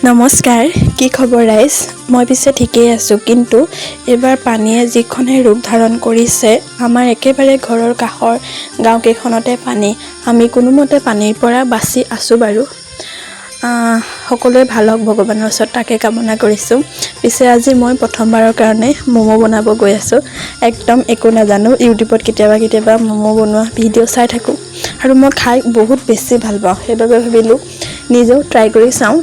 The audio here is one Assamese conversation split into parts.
নমস্কাৰ, কি খবৰ ৰাইজ? মই পিছে ঠিকেই আছোঁ, কিন্তু এইবাৰ পানীয়ে যিখনহে ৰূপ ধাৰণ কৰিছে, আমাৰ একেবাৰে ঘৰৰ কাষৰ গাঁওকেইখনতে পানী। আমি কোনোমতে পানীৰ পৰা বাচি আছোঁ বাৰু। সকলোৱে ভাল হওক ভগৱানৰ ওচৰত তাকে কামনা কৰিছোঁ। পিছে আজি মই প্ৰথমবাৰৰ কাৰণে ম'ম' বনাব গৈ আছোঁ। একদম একো নাজানো, ইউটিউবত কেতিয়াবা ম'ম' বনোৱা ভিডিঅ' চাই থাকোঁ আৰু মই খাই বহুত বেছি ভাল পাওঁ। সেইবাবে ভাবিলোঁ নিজেও ট্ৰাই কৰি চাওঁ।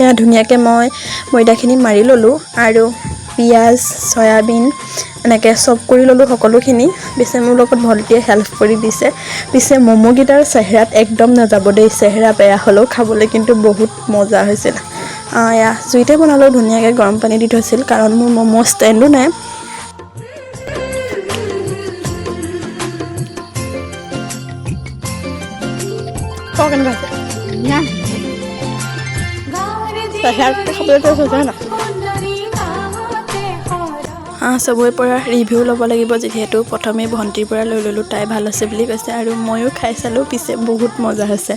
এয়া ধুনীয়াকৈ মই ময়দাখিনি মাৰি ল'লোঁ আৰু পিঁয়াজ, চয়াবিন এনেকৈ চপ কৰি ল'লোঁ সকলোখিনি। পিছে মোৰ লগত ভণ্টিয়ে হেল্প কৰি দিছে। পিছে ম'ম'কেইটাৰ চেহেৰাত একদম নাযাব দেই, চেহেৰা বেয়া হ'লেও খাবলৈ কিন্তু বহুত মজা হৈছিল। এয়া জুইতে বনালেও ধুনীয়াকৈ গৰম পানী দি থৈছিল, কাৰণ মোৰ ম'ম' ষ্টেণ্ডো নাই। কেনেকুৱা আছে? চবৰে পৰা ৰিভিউ ল'ব লাগিব, যিহেতু প্ৰথমে ভণ্টিৰ পৰা লৈ ল'লোঁ, তাই ভাল হৈছে বুলি কৈছে আৰু ময়ো খাই চালোঁ, পিছে বহুত মজা হৈছে।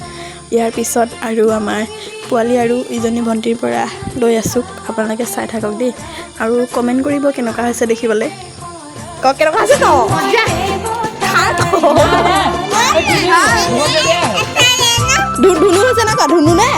ইয়াৰ পিছত আৰু আমাৰ পোৱালি আৰু ইজনী ভণ্টিৰ পৰা লৈ আছোঁ। আপোনালোকে চাই থাকক দেই আৰু কমেণ্ট কৰিব কেনেকুৱা হৈছে দেখিবলৈ। কেনেকুৱা আছে ন? ধুনু হৈছে না? ধুনু নে?